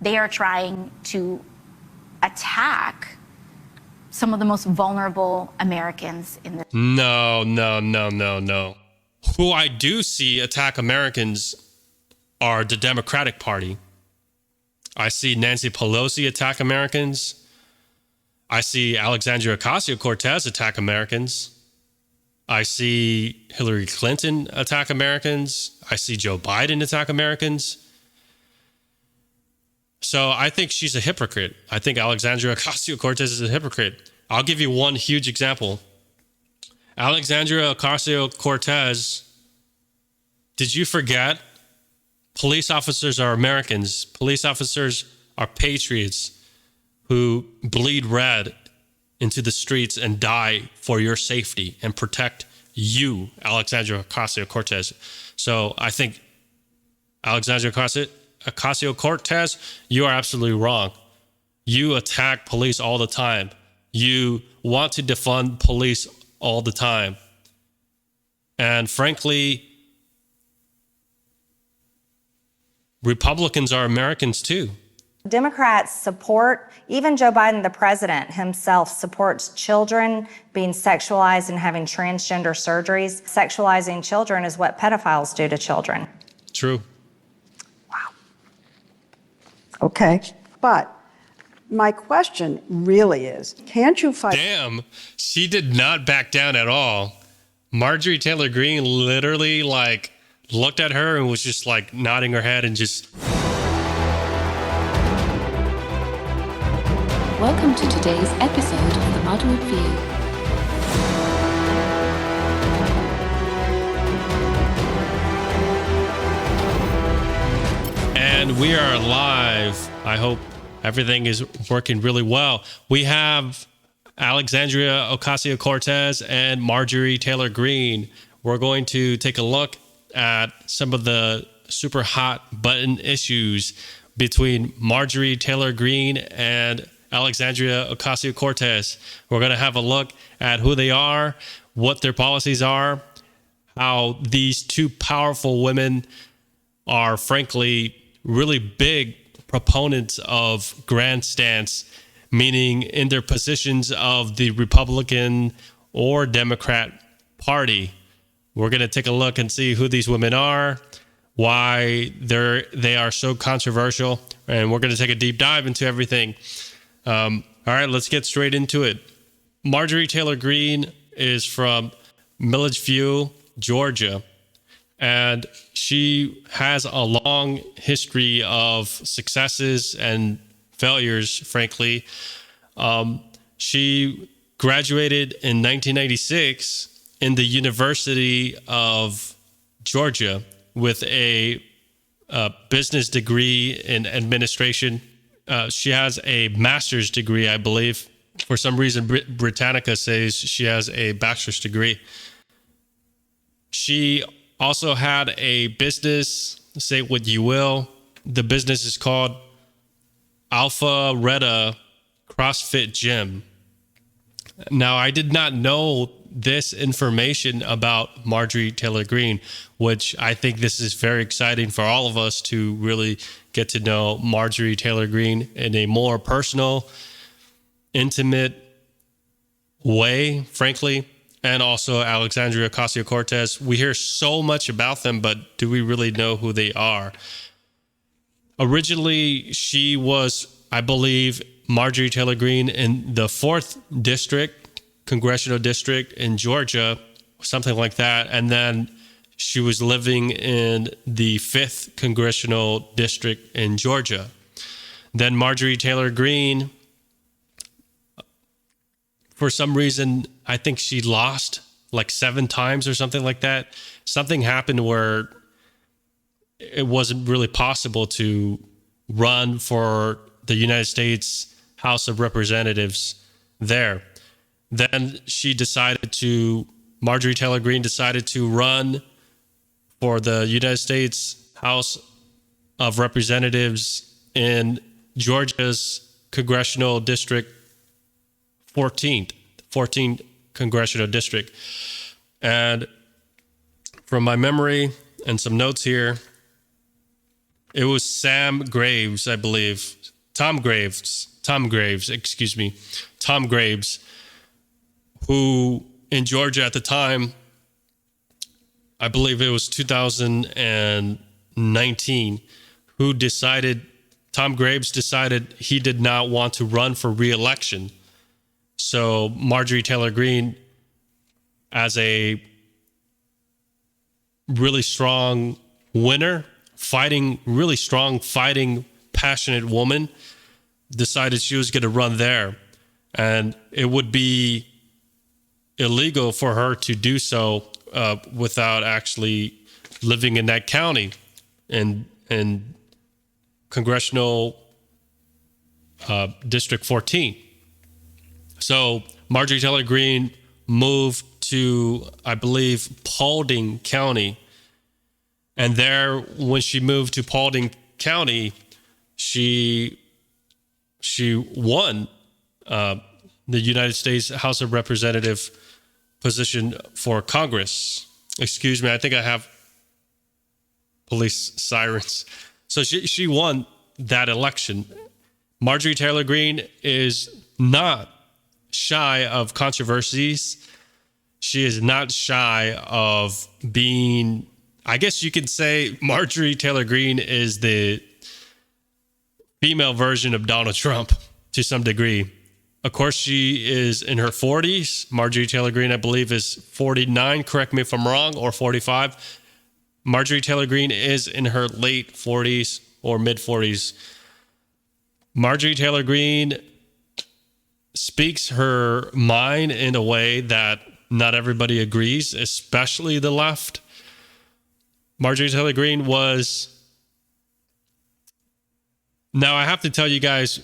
They are trying to attack some of the most vulnerable Americans in the... No. Who I do see attack Americans are the Democratic Party. I see Nancy Pelosi attack Americans. I see Alexandria Ocasio-Cortez attack Americans. I see Hillary Clinton attack Americans. I see Joe Biden attack Americans. So I think she's a hypocrite. I think Alexandria Ocasio-Cortez is a hypocrite. I'll give you one huge example. Alexandria Ocasio-Cortez, did you forget? Police officers are Americans. Police officers are patriots who bleed red into the streets and die for your safety and protect you, Alexandria Ocasio-Cortez. So I think Alexandria Ocasio-Cortez, you are absolutely wrong. You attack police all the time. You want to defund police all the time. And frankly, Republicans are Americans too. Democrats support, even Joe Biden, the president himself, supports children being sexualized and having transgender surgeries. Sexualizing children is what pedophiles do to children. True. Wow. Okay, but my question really is, can't you fight? Damn, she did not back down at all. Marjorie Taylor Greene literally looked at her and was just nodding her head and just... Welcome to today's episode of The Moderate View. And we are live. I hope everything is working really well. We have Alexandria Ocasio-Cortez and Marjorie Taylor Greene. We're going to take a look at some of the super hot button issues between Marjorie Taylor Greene and Alexandria Ocasio-Cortez. We're going to have a look at who they are, what their policies are, how these two powerful women are, frankly, really big proponents of grandstance, meaning in their positions of the Republican or Democrat Party. We're going to take a look and see who these women are, why they are so controversial, and we're going to take a deep dive into everything. All right, let's get straight into it. Marjorie Taylor Greene is from Milledgeville, Georgia, and she has a long history of successes and failures, frankly. She graduated in 1996 in the University of Georgia with a business degree in administration. She has a master's degree, I believe. For some reason, Britannica says she has a bachelor's degree. She also had a business, say what you will. The business is called Alpharetta CrossFit Gym. Now, I did not know this information about Marjorie Taylor Greene, which I think this is very exciting for all of us to really get to know Marjorie Taylor Greene in a more personal, intimate way, frankly, and also Alexandria Ocasio-Cortez. We hear so much about them, but do we really know who they are? Originally, she was, I believe, Marjorie Taylor Greene in the 4th District, Congressional District in Georgia, something like that. And then she was living in the 5th Congressional District in Georgia. Then Marjorie Taylor Greene, for some reason, I think she lost 7 times or something like that. Something happened where it wasn't really possible to run for the United States House of Representatives there. Then Marjorie Taylor Greene decided to run for the United States House of Representatives in Georgia's Congressional District 14th Congressional District. And from my memory and some notes here, It was Sam Graves, I believe. Tom Graves, who in Georgia at the time, I believe it was 2019, Tom Graves decided he did not want to run for re-election. So Marjorie Taylor Greene, as a really strong winner, fighting, passionate woman, decided she was going to run there. And it would be illegal for her to do so without actually living in that county and Congressional District 14. So Marjorie Taylor Greene moved to, I believe, Paulding County. And there, when she moved to Paulding County, she won the United States House of Representative position for Congress. Excuse me, I think I have police sirens. So she won that election. Marjorie Taylor Greene is not shy of controversies. She is not shy of being, I guess you could say Marjorie Taylor Greene is the female version of Donald Trump to some degree. Of course, she is in her 40s. Marjorie Taylor Greene, I believe, is 49. Correct me if I'm wrong, or 45. Marjorie Taylor Greene is in her late 40s or mid 40s. Marjorie Taylor Greene speaks her mind in a way that not everybody agrees, especially the left. Marjorie Taylor Greene was... Now, I have to tell you guys,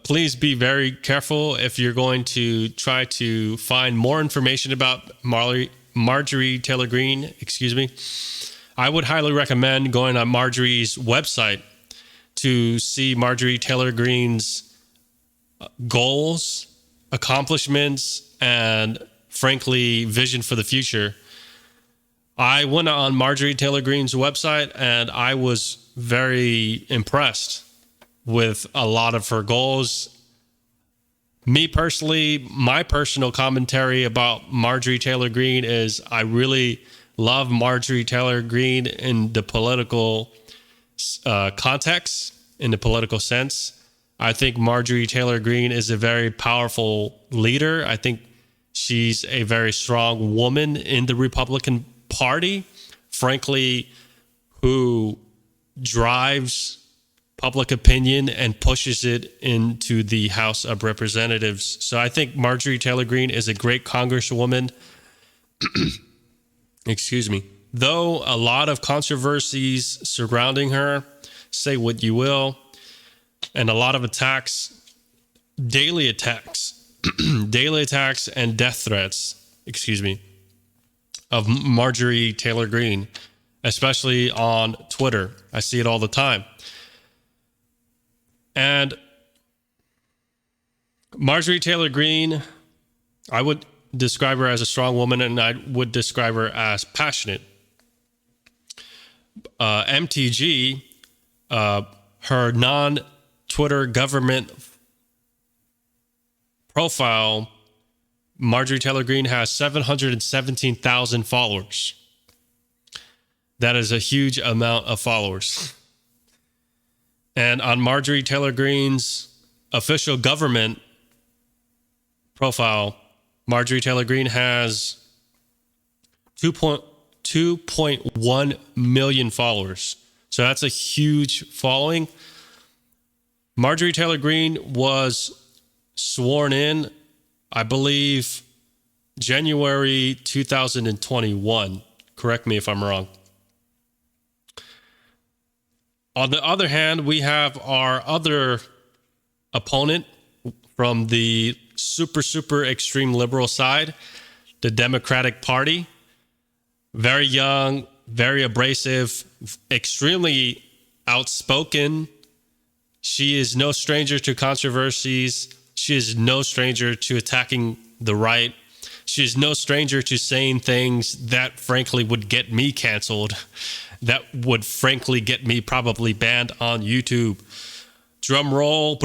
please be very careful if you're going to try to find more information about Marjorie Taylor Greene, I would highly recommend going on Marjorie's website to see Marjorie Taylor Greene's goals, accomplishments, and frankly, vision for the future. I went on Marjorie Taylor Greene's website and I was very impressed with a lot of her goals. Me personally, my personal commentary about Marjorie Taylor Greene is I really love Marjorie Taylor Greene in the political context, in the political sense. I think Marjorie Taylor Greene is a very powerful leader. I think she's a very strong woman in the Republican Party, frankly, who drives public opinion and pushes it into the House of Representatives. So I think Marjorie Taylor Greene is a great congresswoman. Though a lot of controversies surrounding her, say what you will, and a lot of attacks, daily attacks and death threats, of Marjorie Taylor Greene, especially on Twitter. I see it all the time. And Marjorie Taylor Greene, I would describe her as a strong woman, and I would describe her as passionate. MTG, her non-Twitter government profile, Marjorie Taylor Greene has 717,000 followers. That is a huge amount of followers. And on Marjorie Taylor Greene's official government profile, Marjorie Taylor Greene has 2.1 million followers. So that's a huge following. Marjorie Taylor Greene was sworn in, I believe, January 2021. Correct me if I'm wrong. On the other hand, we have our other opponent from the super extreme liberal side, the Democratic Party. Very young, very abrasive, extremely outspoken. She is no stranger to controversies. She is no stranger to attacking the right. she's no stranger to saying things that frankly would get me canceled, that would frankly get me probably banned on YouTube. Drum roll.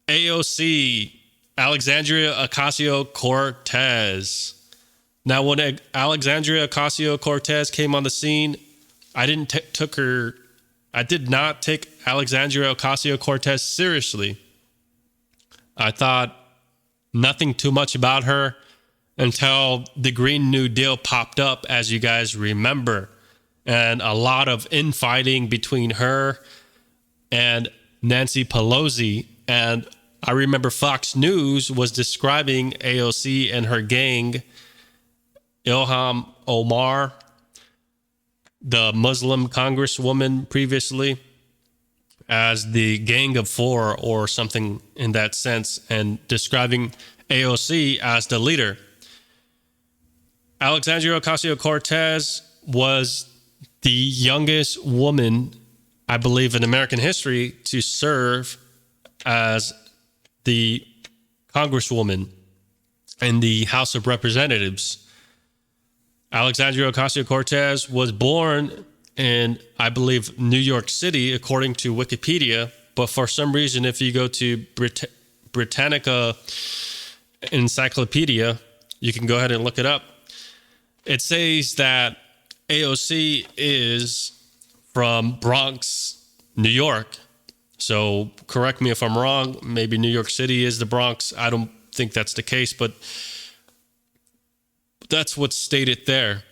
AOC, Alexandria Ocasio-Cortez. Now, when Alexandria Ocasio-Cortez came on the scene, I did not take Alexandria Ocasio-Cortez seriously. I thought nothing too much about her until the Green New Deal popped up, as you guys remember, and a lot of infighting between her and Nancy Pelosi. And I remember Fox News was describing AOC and her gang, Ilham Omar, the Muslim congresswoman previously, as the Gang of Four or something in that sense, and describing AOC as the leader. Alexandria Ocasio-Cortez was the youngest woman, I believe, in American history to serve as the congresswoman in the House of Representatives. Alexandria Ocasio-Cortez was born in, I believe, New York City, according to Wikipedia. But for some reason, if you go to Britannica Encyclopedia, you can go ahead and look it up. It says that AOC is from Bronx, New York. So correct me if I'm wrong. Maybe New York City is the Bronx. I don't think that's the case, but that's what's stated there.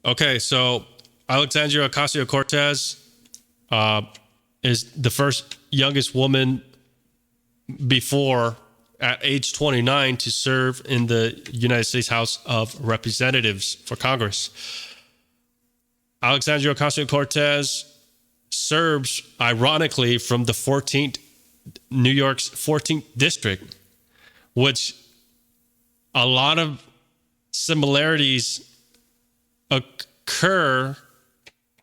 Okay, so Alexandria Ocasio-Cortez is the first youngest woman before at age 29 to serve in the United States House of Representatives for Congress. Alexandria Ocasio-Cortez serves, ironically, from the New York's 14th district, which a lot of similarities occur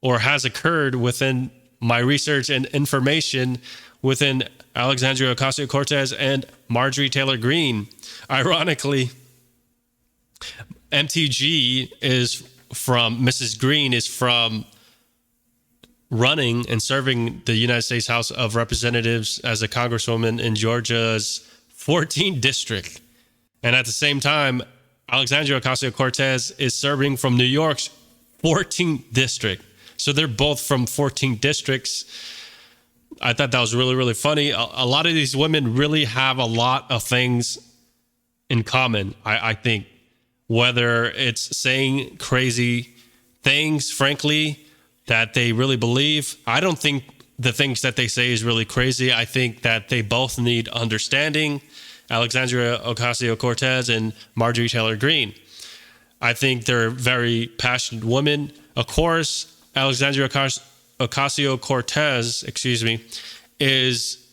or has occurred within my research and information within Alexandria Ocasio-Cortez and Marjorie Taylor Greene. Ironically, Mrs. Greene is from running and serving the United States House of Representatives as a congresswoman in Georgia's 14th district. And at the same time, Alexandria Ocasio-Cortez is serving from New York's 14th district. So they're both from 14 districts. I thought that was really, really funny. A lot of these women really have a lot of things in common, I think. Whether it's saying crazy things, frankly, that they really believe. I don't think the things that they say is really crazy. I think that they both need understanding. Alexandria Ocasio-Cortez and Marjorie Taylor Greene. I think they're very passionate women. Of course, Alexandria Ocasio-Cortez, is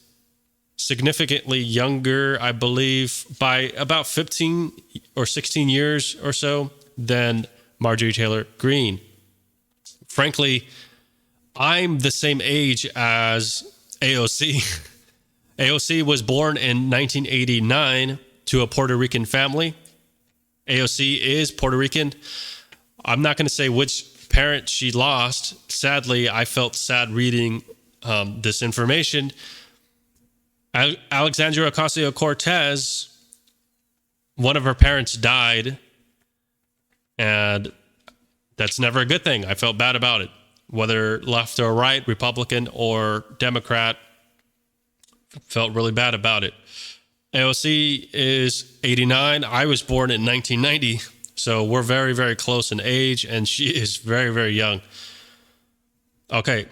significantly younger, I believe, by about 15 or 16 years or so than Marjorie Taylor Greene. Frankly, I'm the same age as AOC. AOC was born in 1989 to a Puerto Rican family. AOC is Puerto Rican. I'm not going to say which parent she lost. Sadly, I felt sad reading this information. Alexandria Ocasio-Cortez, one of her parents died, and that's never a good thing. I felt bad about it. Whether left or right, Republican or Democrat, felt really bad about it. AOC is 89. I was born in 1990, so we're very, very close in age, and she is very, very young. Okay.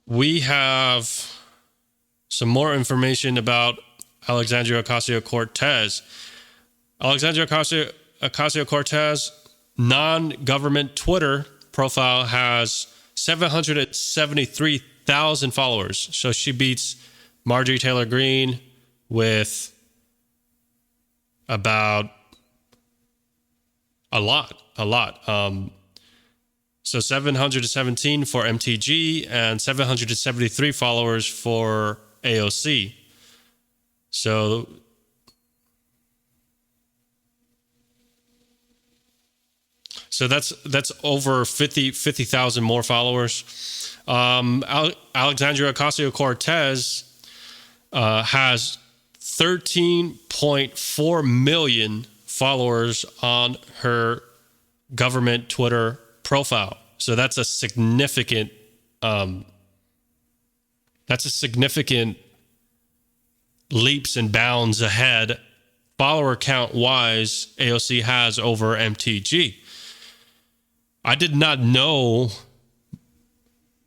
We have some more information about Alexandria Ocasio-Cortez. Alexandria Ocasio-Cortez non-government Twitter profile has 773,000 followers. So she beats Marjorie Taylor Greene with about a lot. So 717 for MTG and 773 followers for AOC. So that's over 50,000 more followers. Alexandria Ocasio-Cortez has 13.4 million followers on her government Twitter profile. So that's a significant leaps and bounds ahead, follower count wise, AOC has over MTG. I did not know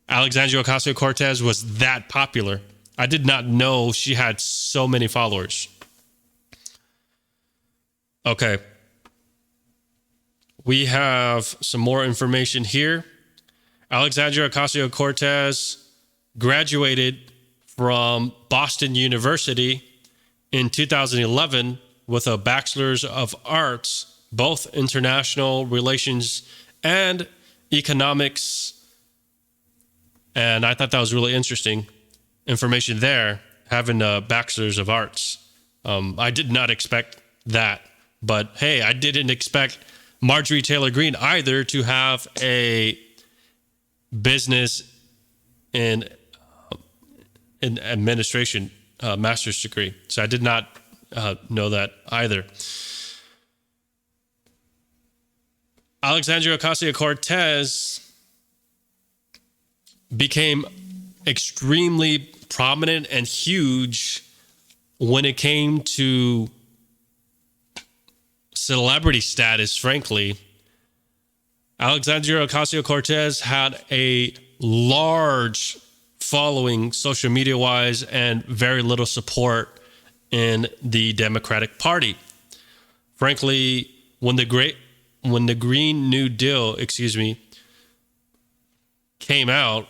Alexandria Ocasio-Cortez was that popular. I did not know she had so many followers. Okay. We have some more information here. Alexandria Ocasio-Cortez graduated from Boston University in 2011 with a Bachelor's of Arts, both international relations and economics. And I thought that was really interesting information there, having a Bachelor's of Arts. I did not expect that. But hey, I didn't expect Marjorie Taylor Greene either to have a business in administration master's degree. So I did not know that either. Alexandria Ocasio-Cortez became extremely prominent and huge when it came to celebrity status, frankly. Alexandria Ocasio-Cortez had a large following social media-wise and very little support in the Democratic Party. Frankly, when the Green New Deal, came out,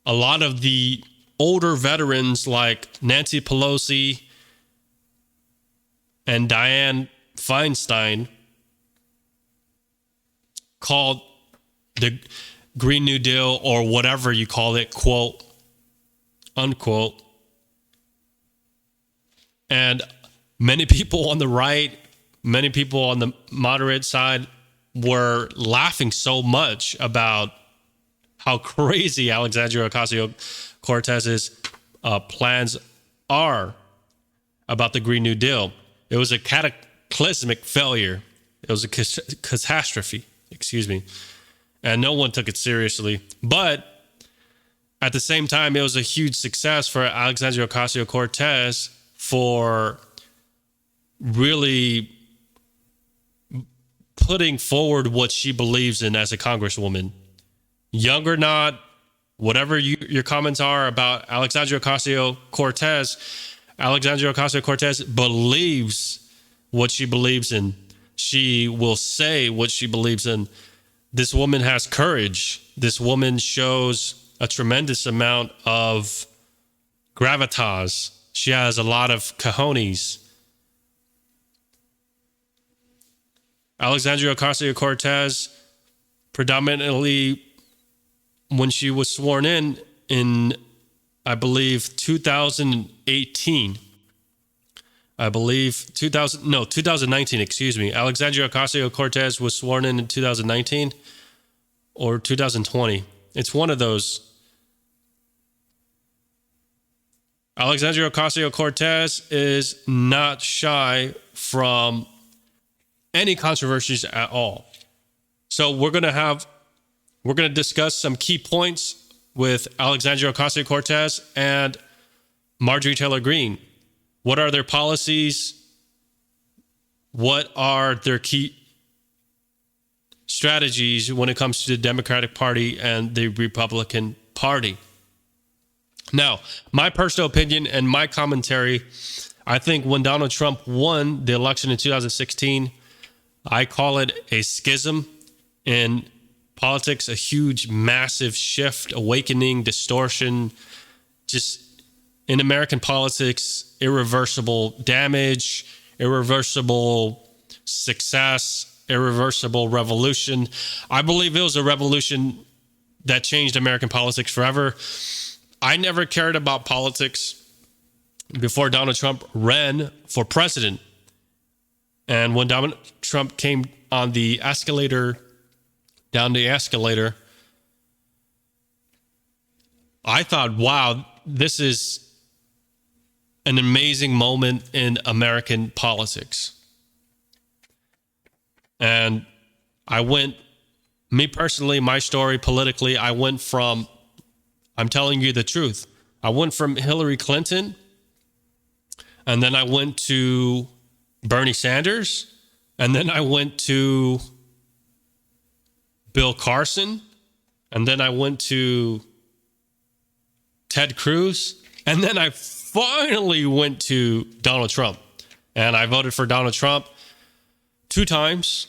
a lot of the older veterans like Nancy Pelosi and Dianne Feinstein called the Green New Deal, or whatever you call it, quote, unquote. And many people on the right, many people on the moderate side were laughing so much about how crazy Alexandria Ocasio-Cortez's plans are about the Green New Deal. It was a cataclysmic failure. It was a catastrophe, and no one took it seriously. But at the same time, it was a huge success for Alexandria Ocasio-Cortez for really putting forward what she believes in as a congresswoman. Young or not, whatever your comments are about Alexandria Ocasio-Cortez, Alexandria Ocasio-Cortez believes what she believes in. She will say what she believes in. This woman has courage. This woman shows a tremendous amount of gravitas. She has a lot of cojones. Alexandria Ocasio-Cortez, predominantly when she was sworn in, I believe, 2019, 2019, Alexandria Ocasio-Cortez was sworn in 2019 or 2020. It's one of those. Alexandria Ocasio-Cortez is not shy from any controversies at all. So we're going to discuss some key points with Alexandria Ocasio-Cortez and Marjorie Taylor Greene. What are their policies? What are their key strategies when it comes to the Democratic Party and the Republican Party? Now, my personal opinion and my commentary, I think when Donald Trump won the election in 2016, I call it a schism in politics, a huge, massive shift, awakening, distortion, just in American politics, irreversible damage, irreversible success, irreversible revolution. I believe it was a revolution that changed American politics forever. I never cared about politics. before Donald Trump ran for president. And when Donald Trump came on the escalator, down the escalator, I thought, wow, this is an amazing moment in American politics. And I went, me personally, my story politically, I went from, I'm telling you the truth, I went from Hillary Clinton, and then I went to Bernie Sanders, and then I went to Bill Carson, and then I went to Ted Cruz, and then I finally went to Donald Trump. And I voted for Donald Trump 2 times.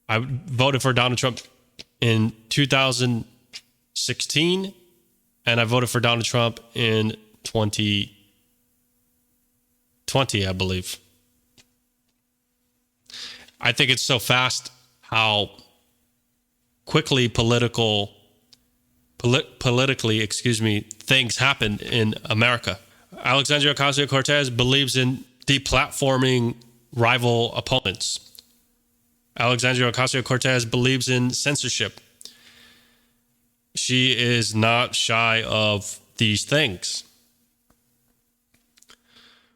I voted for Donald Trump in 2016, and I voted for Donald Trump in 2020, I believe. I think it's so fast how quickly politically, things happen in America. Alexandria Ocasio-Cortez believes in deplatforming rival opponents. Alexandria Ocasio-Cortez believes in censorship. She is not shy of these things.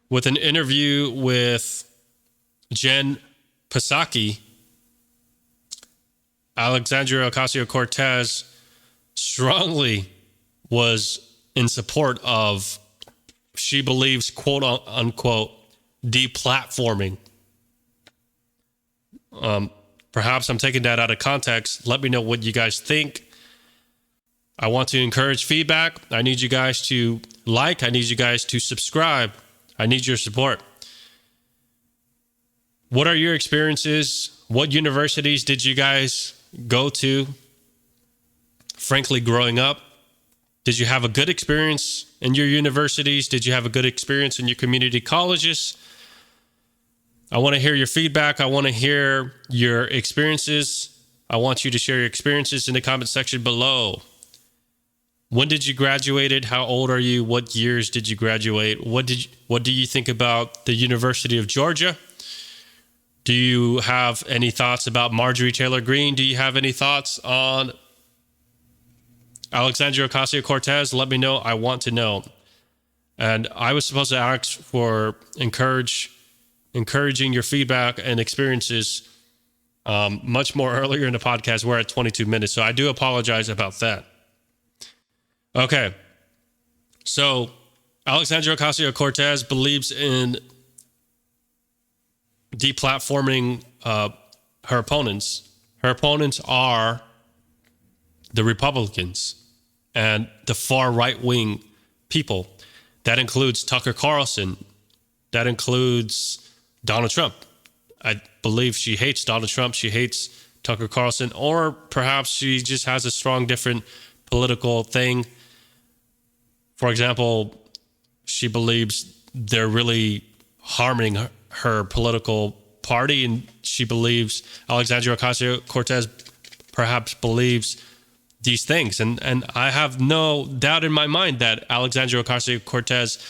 With an interview with Jen Psaki, Alexandria Ocasio-Cortez strongly was in support of, she believes, quote unquote, deplatforming. Perhaps I'm taking that out of context. Let me know what you guys think. I want to encourage feedback. I need you guys to like. I need you guys to subscribe. I need your support. What are your experiences? What universities did you guys go to? Frankly, growing up, did you have a good experience in your universities? Did you have a good experience in your community colleges? I want to hear your feedback. I want to hear your experiences. I want you to share your experiences in the comment section below. When did you graduate? How old are you? What years did you graduate? What do you think about the University of Georgia? Do you have any thoughts about Marjorie Taylor Greene? Do you have any thoughts on Alexandria Ocasio-Cortez? Let me know. I want to know. And I was supposed to ask for encouraging your feedback and experiences much more earlier in the podcast. We're at 22 minutes, so I do apologize about that. Okay. So Alexandria Ocasio-Cortez believes in deplatforming her opponents. Her opponents are the Republicans and the far right-wing people. That includes Tucker Carlson. That includes Donald Trump. I believe she hates Donald Trump. She hates Tucker Carlson, or perhaps she just has a strong different political thing. For example, she believes they're really harming her political party, and she believes Alexandria Ocasio-Cortez perhaps believes these things. And I have no doubt in my mind that Alexandria Ocasio-Cortez,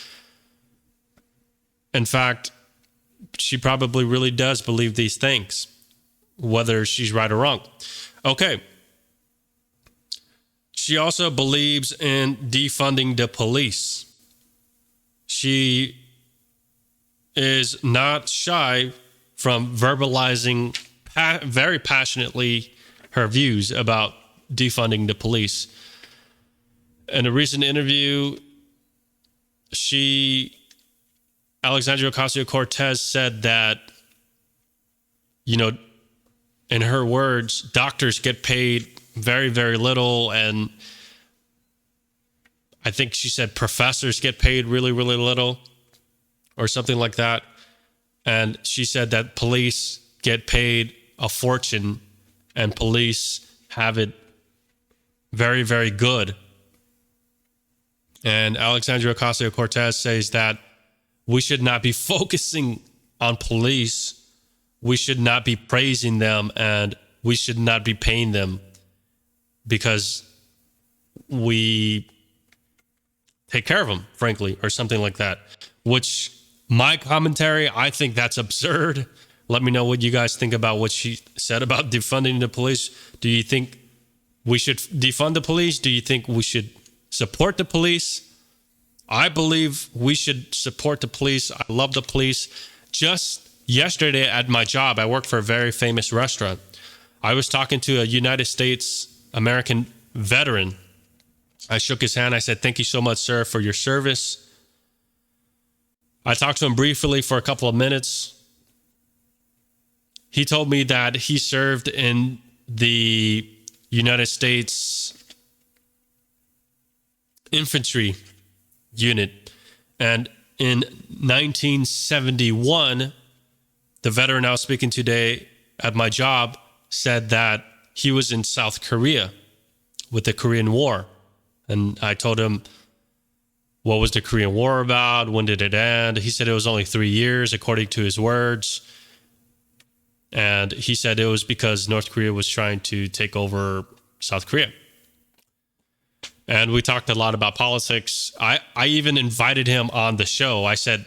in fact, she probably really does believe these things, whether she's right or wrong. Okay. She also believes in defunding the police. She is not shy from verbalizing very passionately her views about defunding the police. In a recent interview, Alexandria Ocasio-Cortez said that, in her words, doctors get paid very, very little. And I think she said professors get paid really, really little or something like that. And she said that police get paid a fortune and police have it very, very good. And Alexandria Ocasio-Cortez says that we should not be focusing on police. We should not be praising them, and we should not be paying them because we take care of them, frankly, or something like that. Which my commentary, I think that's absurd. Let me know what you guys think about what she said about defunding the police. Do you think we should defund the police? Do you think we should support the police? I believe we should support the police. I love the police. Just yesterday at my job, I work for a very famous restaurant. I was talking to a United States American veteran. I shook his hand. I said, "Thank you so much, sir, for your service." I talked to him briefly for a couple of minutes. He told me that he served in the United States infantry unit. And in 1971, the veteran I was speaking today at my job said that he was in South Korea with the Korean War. And I told him, what was the Korean War about? When did it end? He said it was only 3 years, according to his words. And he said it was because North Korea was trying to take over South Korea. And we talked a lot about politics. I even invited him on the show. I said,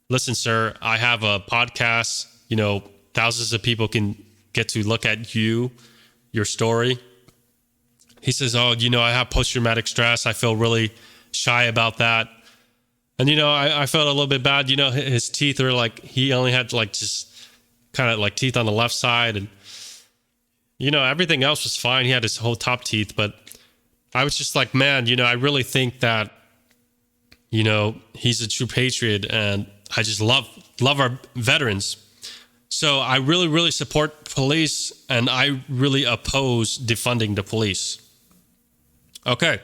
"Listen, sir, I have a podcast. You know, thousands of people can get to look at you, your story." He says, "Oh, you know, I have post-traumatic stress. I feel really shy about that." And, you know, I felt a little bit bad. You know, his teeth were like, he only had like just kind of like teeth on the left side. And, you know, everything else was fine. He had his whole top teeth. But I was just like, man, you know, I really think that, you know, he's a true patriot. And I just love our veterans. So I really, really support police. And I really oppose defunding the police. Okay.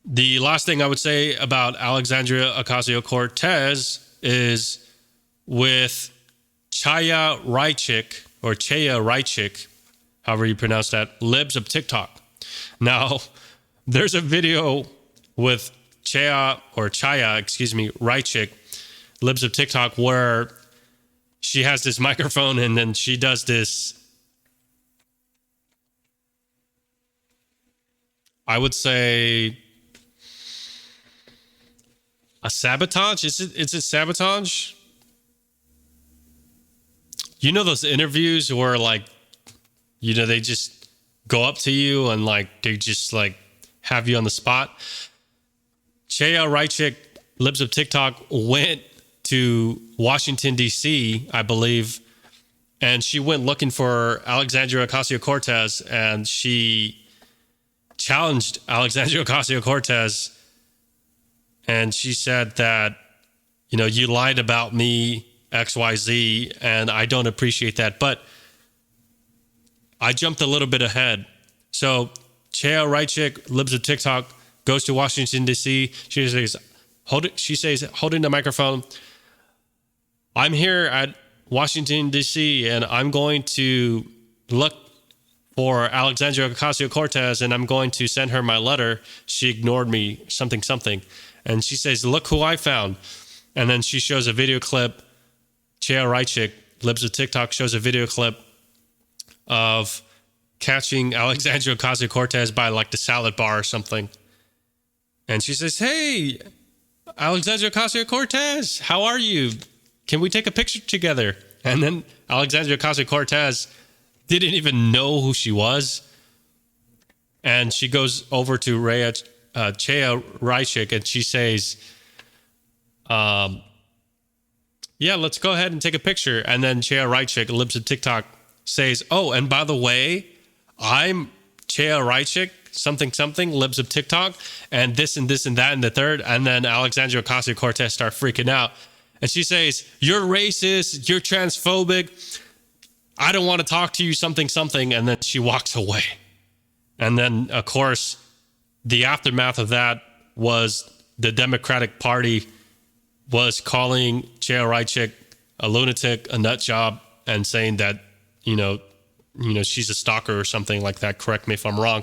The last thing I would say about Alexandria Ocasio-Cortez is with Chaya Raichik, however you pronounce that, libs of TikTok. Now, there's a video with Chaya Raichik, libs of TikTok, where she has this microphone and then she does this, I would say, a sabotage? Is it sabotage? You know those interviews where, like, you know, they just go up to you and like they just like have you on the spot? Chaya Raichik, libs of TikTok, went to Washington, D.C., I believe, and she went looking for Alexandria Ocasio-Cortez, and she challenged Alexandria Ocasio-Cortez. And she said that, you know, you lied about me, XYZ, and I don't appreciate that. But I jumped a little bit ahead. So Chaya Raichik, libs of TikTok, goes to Washington, D.C. She says, holding the microphone, "I'm here at Washington, D.C., and I'm going to look for Alexandria Ocasio-Cortez, and I'm going to send her my letter. She ignored me, something. And she says, look who I found." And then she shows a video clip. Chaya Raichik, libs of TikTok, shows a video clip of catching Alexandria Ocasio-Cortez by like the salad bar or something. And she says, "Hey, Alexandria Ocasio-Cortez, how are you? Can we take a picture together?" And then Alexandria Ocasio-Cortez didn't even know who she was. And she goes over to Chaya Raichik and she says, "Yeah, let's go ahead and take a picture." And then Chaya Raichik, libs of TikTok, says, "Oh, and by the way, I'm Chaya Raichik, something, libs of TikTok, and this and that and the third." And then Alexandria Ocasio-Cortez start freaking out. And she says, "You're racist, you're transphobic, I don't want to talk to you, something. And then she walks away. And then, of course, the aftermath of that was the Democratic Party was calling Chaya Raichik a lunatic, a nut job, and saying that, you know, she's a stalker or something like that. Correct me if I'm wrong.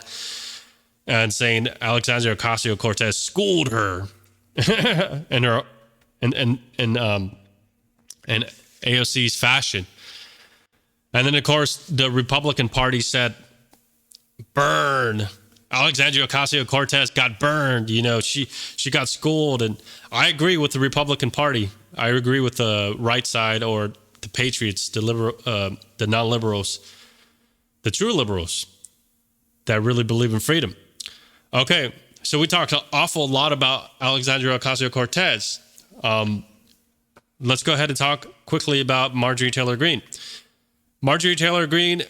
And saying Alexandria Ocasio-Cortez schooled her in her in AOC's fashion. And then, of course, the Republican Party said, burn Alexandria Ocasio-Cortez got burned. She got schooled. And I agree with the Republican Party. I agree with the right side or the patriots, the non-liberals, the true liberals that really believe in freedom. Okay, so we talked an awful lot about Alexandria Ocasio-Cortez. Let's go ahead and talk quickly about Marjorie Taylor Greene. Marjorie Taylor Greene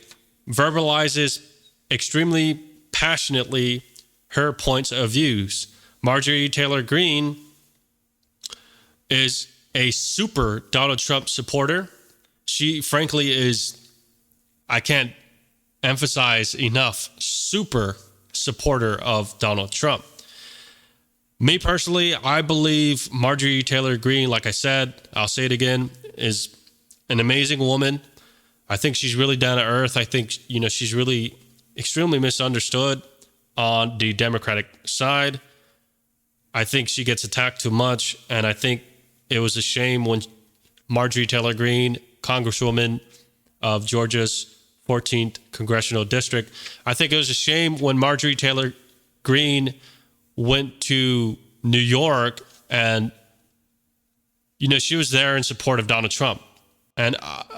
verbalizes extremely passionately her points of views. Marjorie Taylor Greene is a super Donald Trump supporter. She, frankly, is, I can't emphasize enough, super supporter of Donald Trump. Me personally, I believe Marjorie Taylor Greene, like I said, I'll say it again, is an amazing woman. I think she's really down to earth. I think, she's really extremely misunderstood on the Democratic side. I think she gets attacked too much. And I think it was a shame when Marjorie Taylor Greene, Congresswoman of Georgia's 14th Congressional District, I think it was a shame when Marjorie Taylor Greene went to New York and, she was there in support of Donald Trump. And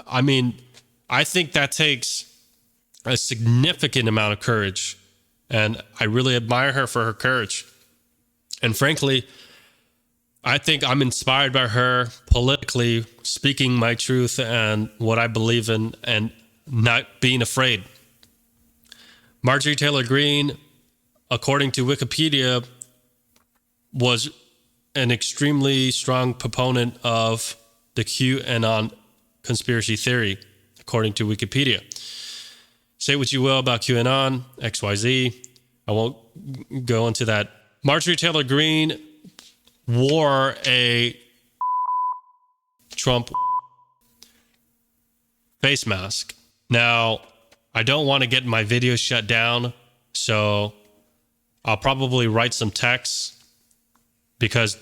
I think that takes a significant amount of courage. And I really admire her for her courage. And frankly, I think I'm inspired by her politically, speaking my truth and what I believe in and not being afraid. Marjorie Taylor Greene, according to Wikipedia, was an extremely strong proponent of the QAnon conspiracy theory, according to Wikipedia. Say what you will about QAnon, XYZ. I won't go into that. Marjorie Taylor Greene wore a Trump face mask. Now, I don't want to get my video shut down, so I'll probably write some text because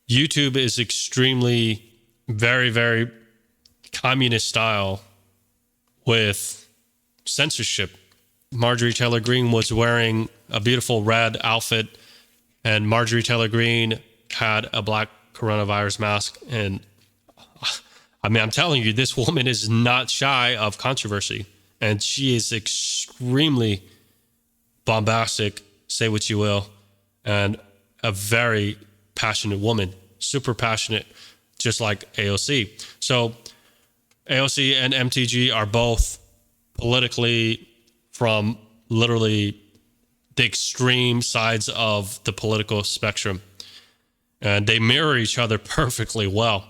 YouTube is extremely, very, very communist style with censorship. Marjorie Taylor Greene was wearing a beautiful red outfit, and Marjorie Taylor Greene had a black coronavirus mask. And I'm telling you, this woman is not shy of controversy, and she is extremely bombastic, say what you will, and a very passionate woman, super passionate, just like AOC. So AOC and MTG are both politically from literally the extreme sides of the political spectrum. And they mirror each other perfectly well.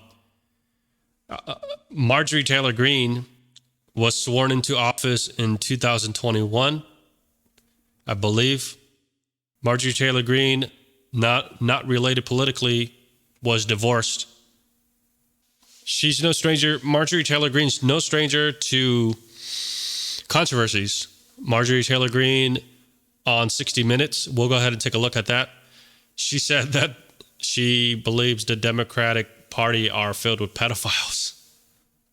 Marjorie Taylor Greene was sworn into office in 2021, I believe. Marjorie Taylor Greene, not related politically, was divorced. She's no stranger. Marjorie Taylor Greene's no stranger to controversies. Marjorie Taylor Greene on 60 Minutes, we'll go ahead and take a look at that. She said that she believes the Democratic Party are filled with pedophiles.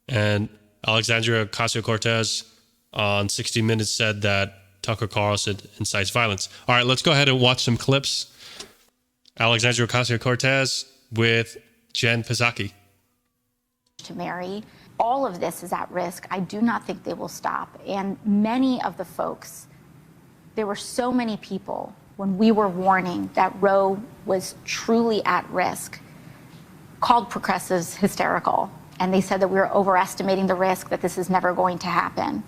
And Alexandria Ocasio-Cortez on 60 Minutes said that Tucker Carlson incites violence. All right, let's go ahead and watch some clips. Alexandria Ocasio-Cortez with Jen Psaki. To marry. All of this is at risk. I do not think they will stop. And many of the folks, there were so many people when we were warning that Roe was truly at risk, called progressives hysterical. And they said that we were overestimating the risk, that this is never going to happen.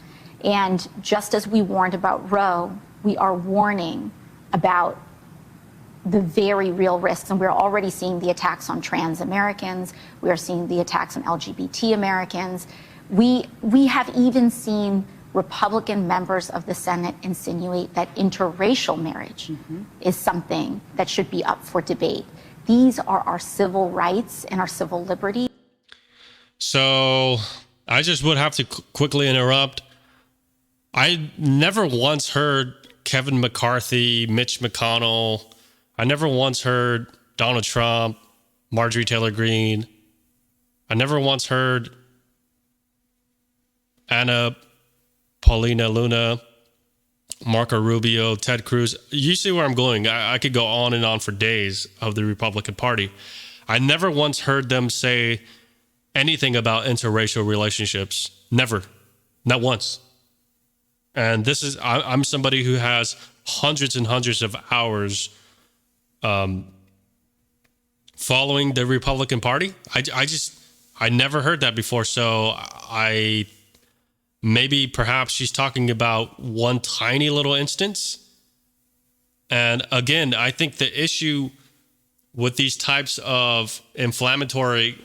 And just as we warned about Roe, we are warning about the very real risks. And we're already seeing the attacks on trans Americans. We are seeing the attacks on LGBT Americans. We have even seen Republican members of the Senate insinuate that interracial marriage is something that should be up for debate. These are our civil rights and our civil liberties. So I just would have to quickly interrupt. I never once heard Kevin McCarthy, Mitch McConnell. I never once heard Donald Trump, Marjorie Taylor Greene. I never once heard Anna Paulina Luna Marco Rubio, Ted Cruz. You see where I'm going. I could go on and on for days of the Republican Party. I never once heard them say anything about interracial relationships. Never. Not once. And this is, I'm somebody who has hundreds and hundreds of hours following the Republican Party. I never heard that before. So maybe perhaps she's talking about one tiny little instance. And again, I think the issue with these types of inflammatory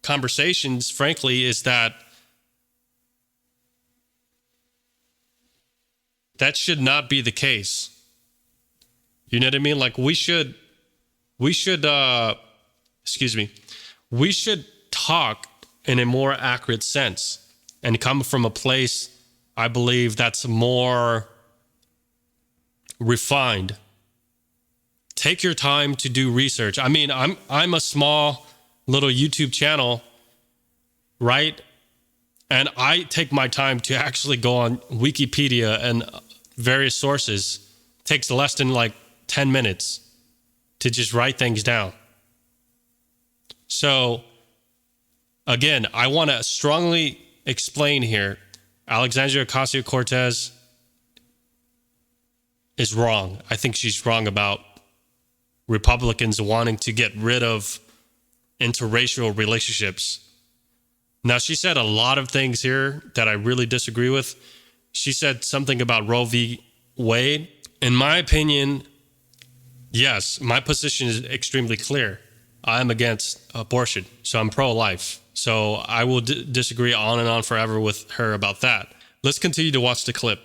conversations, frankly, is that should not be the case. You know what I mean? Like we should talk in a more accurate sense and come from a place, I believe, that's more refined. Take your time to do research. I mean, I'm a small little YouTube channel, right? And I take my time to actually go on Wikipedia and various sources. It takes less than like 10 minutes to just write things down. So again, I want to strongly explain here, Alexandria Ocasio-Cortez is wrong. I think she's wrong about Republicans wanting to get rid of interracial relationships. Now, she said a lot of things here that I really disagree with. She said something about Roe v. Wade. In my opinion, yes, my position is extremely clear. I'm against abortion, so I'm pro-life. So I will disagree on and on forever with her about that. Let's continue to watch the clip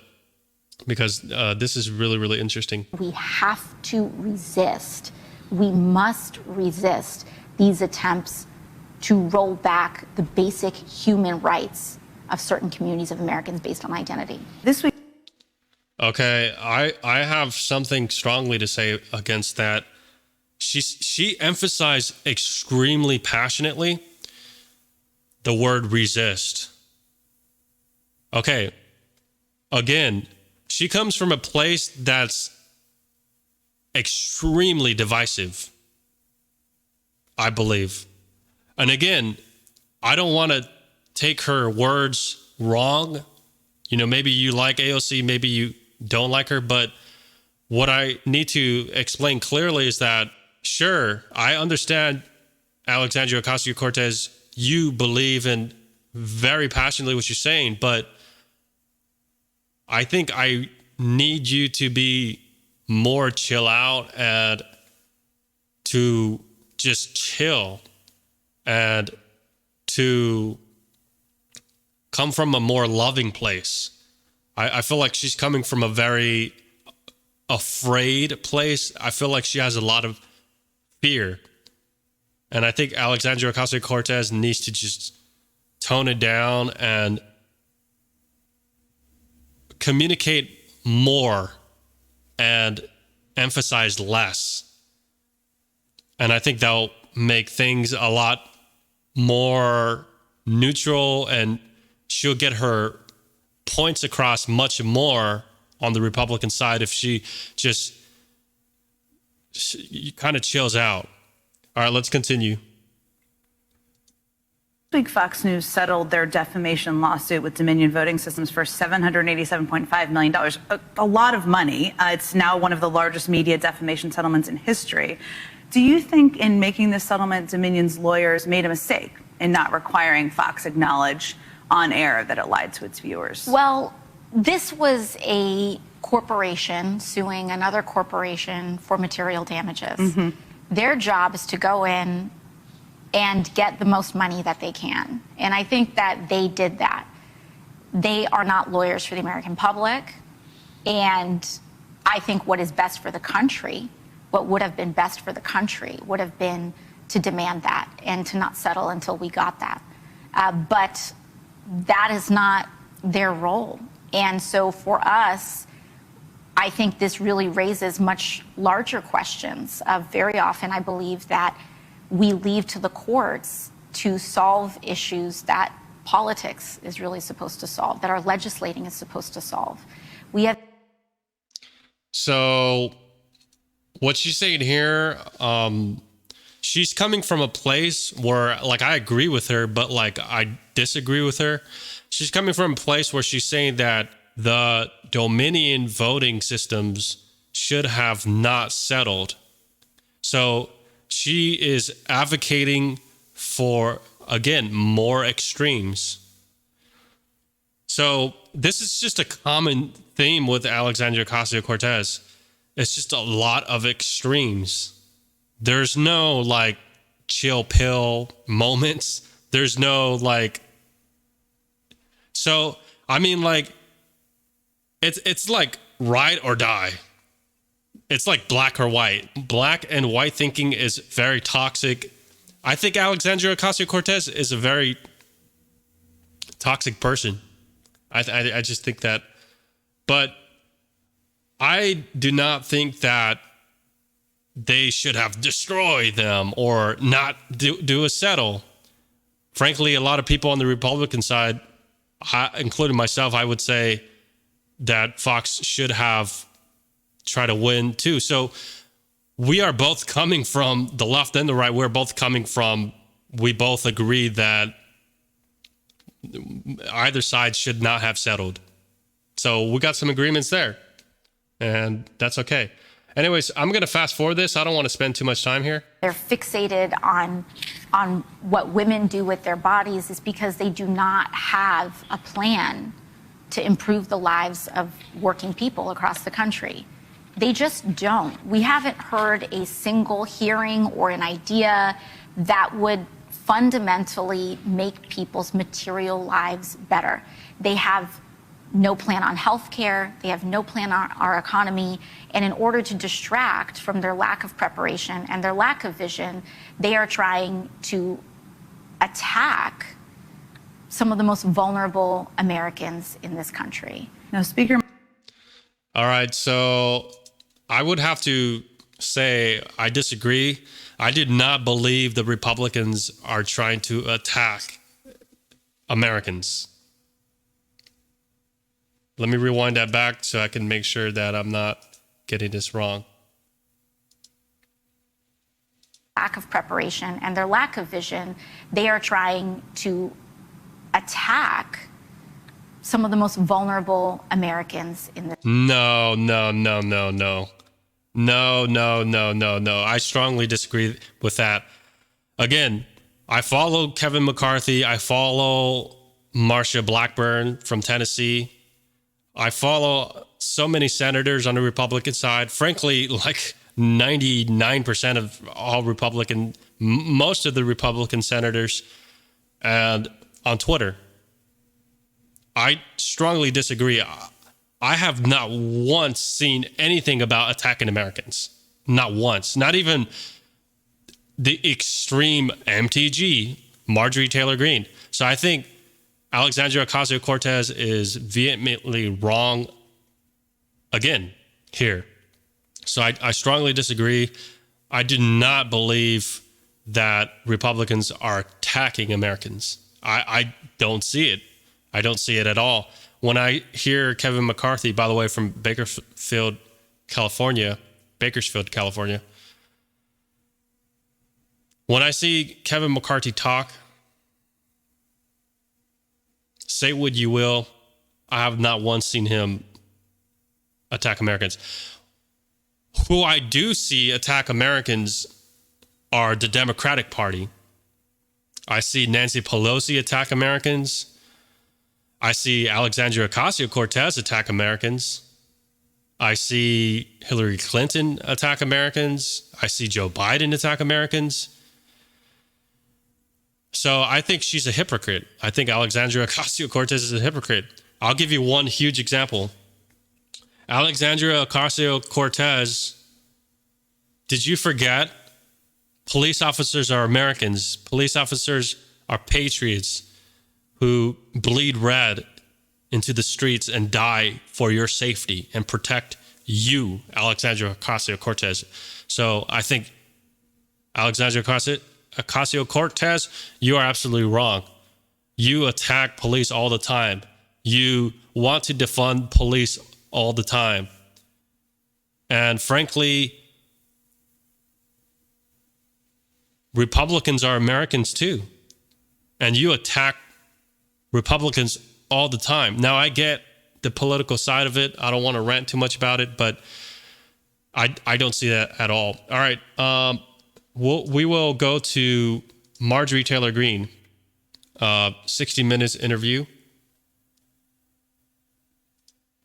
because this is really, really interesting. We have to resist. We must resist these attempts to roll back the basic human rights of certain communities of Americans based on identity. This week. Okay, I have something strongly to say against that. She emphasized extremely passionately the word resist. Okay, again, she comes from a place that's extremely divisive, I believe. And again, I don't want to take her words wrong. You know, maybe you like AOC, maybe you don't like her, but what I need to explain clearly is that, sure, I understand, Alexandria Ocasio-Cortez, you believe in very passionately what you're saying, but I think I need you to be more chill out and to just chill and to come from a more loving place. I feel like she's coming from a very afraid place. I feel like she has a lot of fear. And I think Alexandria Ocasio-Cortez needs to just tone it down and communicate more and emphasize less. And I think that'll make things a lot more neutral, and she'll get her points across much more on the Republican side if she just kind of chills out. All right, let's continue. This week, Fox News settled their defamation lawsuit with Dominion Voting Systems for $787.5 million, a lot of money. It's now one of the largest media defamation settlements in history. Do you think in making this settlement, Dominion's lawyers made a mistake in not requiring Fox acknowledge on air that it lied to its viewers? Well, this was a corporation suing another corporation for material damages. Mm-hmm. Their job is to go in and get the most money that they can. And I think that they did that. They are not lawyers for the American public. And I think what is best for the country, what would have been best for the country, would have been to demand that and to not settle until we got that. But that is not their role. And so for us, I think this really raises much larger questions. Very often, I believe that we leave to the courts to solve issues that politics is really supposed to solve, that our legislating is supposed to solve. We have So what she's saying here, she's coming from a place where, like, I agree with her, but like I disagree with her. She's coming from a place where she's saying that the Dominion voting systems should have not settled. So she is advocating for, again, more extremes. So this is just a common theme with Alexandria Ocasio-Cortez. It's just a lot of extremes. There's no like chill pill moments. There's no like, so I mean, like, it's like ride or die. It's like black or white. Black and white thinking is very toxic. I think Alexandria Ocasio-Cortez is a very toxic person. I just think that. But I do not think that they should have destroyed them or not do a settle. Frankly, a lot of people on the Republican side, including myself, I would say that Fox should have tried to win too. So we are both coming from the left and the right. We're both coming from, we both agree that either side should not have settled. So we got some agreements there, and that's okay. Anyways, I'm going to fast forward this. I don't want to spend too much time here. They're fixated on what women do with their bodies is because they do not have a plan to improve the lives of working people across the country. They just don't. We haven't heard a single hearing or an idea that would fundamentally make people's material lives better. They have no plan on healthcare. They have no plan on our economy. And in order to distract from their lack of preparation and their lack of vision, they are trying to attack some of the most vulnerable Americans in this country. No, Speaker. All right, so I would have to say I disagree. I did not believe the Republicans are trying to attack Americans. Let me rewind that back so I can make sure that I'm not getting this wrong. Lack of preparation and their lack of vision, they are trying to attack some of the most vulnerable Americans in the No. I strongly disagree with that. Again, I follow Kevin McCarthy. I follow Marsha Blackburn from Tennessee. I follow so many senators on the Republican side. Frankly, like 99% of all Republican, most of the Republican senators, and on Twitter. I strongly disagree. I have not once seen anything about attacking Americans. Not once. Not even the extreme MTG, Marjorie Taylor Greene. So I think Alexandria Ocasio-Cortez is vehemently wrong again here. So I strongly disagree. I do not believe that Republicans are attacking Americans. I don't see it. I don't see it at all. When I hear Kevin McCarthy, by the way, from Bakersfield, California, when I see Kevin McCarthy talk, say what you will, I have not once seen him attack Americans. Who I do see attack Americans are the Democratic Party. I see Nancy Pelosi attack Americans. I see Alexandria Ocasio-Cortez attack Americans. I see Hillary Clinton attack Americans. I see Joe Biden attack Americans. So I think she's a hypocrite. I think Alexandria Ocasio-Cortez is a hypocrite. I'll give you one huge example. Alexandria Ocasio-Cortez, did you forget? Police officers are Americans. Police officers are patriots who bleed red into the streets and die for your safety and protect you, Alexandria Ocasio-Cortez. So I think Alexandria Ocasio-Cortez, you are absolutely wrong. You attack police all the time. You want to defund police all the time. And frankly, Republicans are Americans too. And you attack Republicans all the time. Now, I get the political side of it. I don't want to rant too much about it, but I don't see that at all. All right. We will go to Marjorie Taylor Greene, 60 Minutes interview.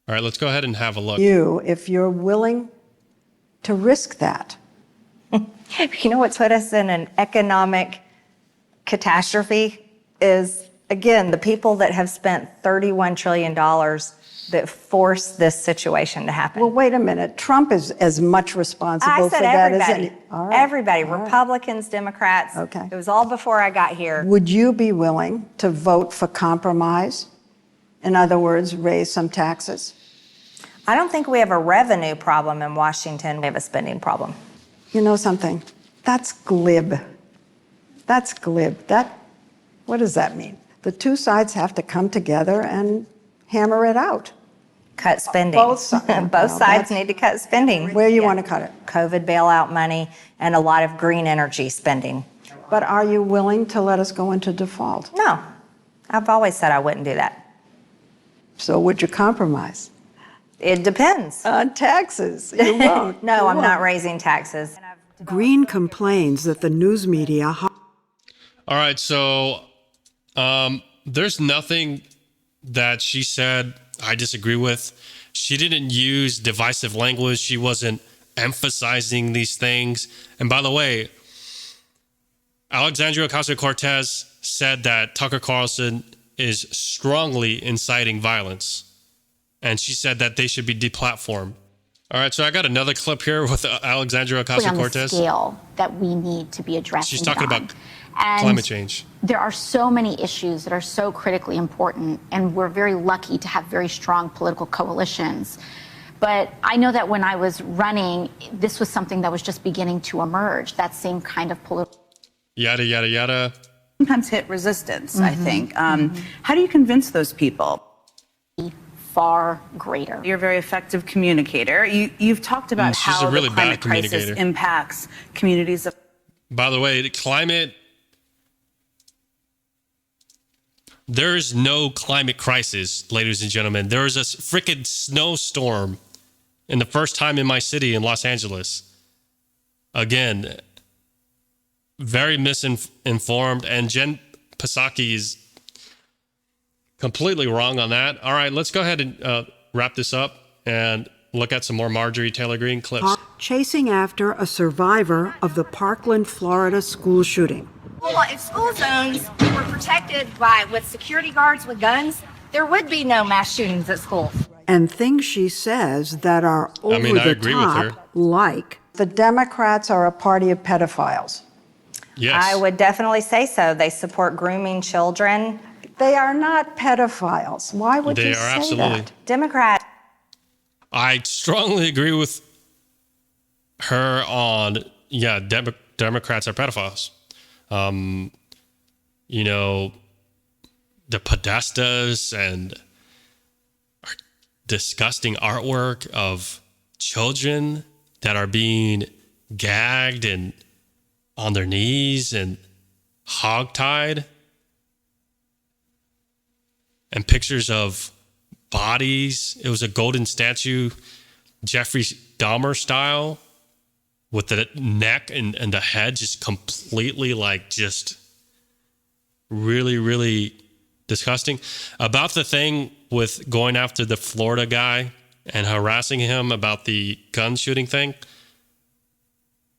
All right, let's go ahead and have a look. If you're willing to risk that. You know what put us in an economic catastrophe is, again, the people that have spent $31 trillion that forced this situation to happen. Well, wait a minute. Trump is as much responsible for that as any. All right. Everybody, All right. Republicans, Democrats. Okay. It was all before I got here. Would you be willing to vote for compromise? In other words, raise some taxes? I don't think we have a revenue problem in Washington. We have a spending problem. You know something? That's glib. That's glib. What does that mean? The two sides have to come together and hammer it out. Cut spending. Both sides. Both sides need to cut spending. Where you want to cut it? COVID bailout money and a lot of green energy spending. But are you willing to let us go into default? No, I've always said I wouldn't do that. So would you compromise? It depends. On taxes. You won't. No, You I'm not won't. raising taxes. Greene complains that the news media. All right, so there's nothing that she said I disagree with. She didn't use divisive language. She wasn't emphasizing these things. And by the way, Alexandria Ocasio-Cortez said that Tucker Carlson is strongly inciting violence. And she said that they should be deplatformed. All right, so I got another clip here with Alexandria on the Ocasio-Cortez. scale that we need to be addressing. She's talking it on. about And climate change. There are so many issues that are so critically important, and we're very lucky to have very strong political coalitions. But I know that when I was running, this was something that was just beginning to emerge, that same kind of political. Yada, yada, yada. Sometimes hit resistance, I think. How do you convince those people? Far greater. You're a very effective communicator. You've talked about She's how a really the climate bad communicator. crisis impacts communities of. By the way, the climate, there's no climate crisis, ladies and gentlemen. There is a freaking snowstorm in the first time in my city in Los Angeles. Again, very misinformed, and Jen Psaki is completely wrong on that. All right, let's go ahead and wrap this up and look at some more Marjorie Taylor Greene clips. Chasing after a survivor of the Parkland, Florida school shooting. Well, if school zones were protected with security guards with guns, there would be no mass shootings at schools. And things she says that are over I the agree with her. top, like The Democrats are a party of pedophiles. Yes. I would definitely say so. They support grooming children. They are not pedophiles. Why would They you are say absolutely. that? Democrat. I strongly agree with her on, Democrats are pedophiles. You know, the Podestas and disgusting artwork of children that are being gagged and on their knees and hogtied, and pictures of bodies. It was a golden statue, Jeffrey Dahmer style, with the neck and the head just completely just really, really disgusting. About the thing with going after the Florida guy and harassing him about the gun shooting thing,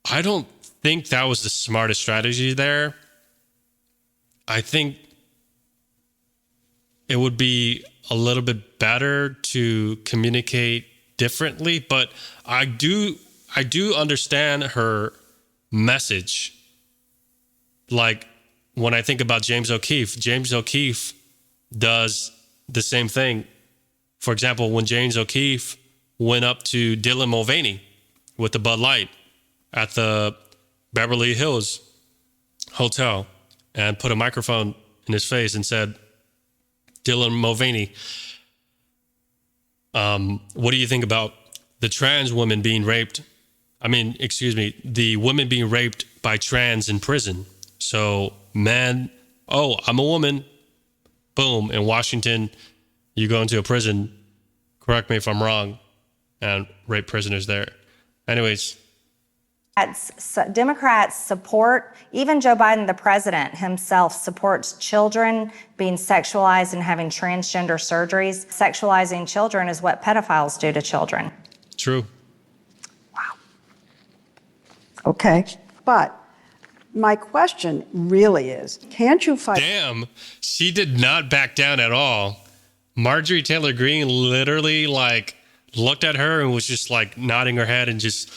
I don't think that was the smartest strategy there. I think it would be a little bit better to communicate differently, but I do understand her message. Like when I think about James O'Keefe does the same thing. For example, when James O'Keefe went up to Dylan Mulvaney with the Bud Light at the Beverly Hills Hotel and put a microphone in his face and said, "Dylan Mulvaney, what do you think about the trans women being raped. The women being raped by trans in prison. So men, I'm a woman. Boom. In Washington, you go into a prison, correct me if I'm wrong, and rape prisoners there. Anyways. Democrats support, even Joe Biden, the president himself, supports children being sexualized and having transgender surgeries. Sexualizing children is what pedophiles do to children. True. Wow. Okay. But my question really is, can't you fight? Damn, she did not back down at all. Marjorie Taylor Greene literally looked at her and was just nodding her head and just,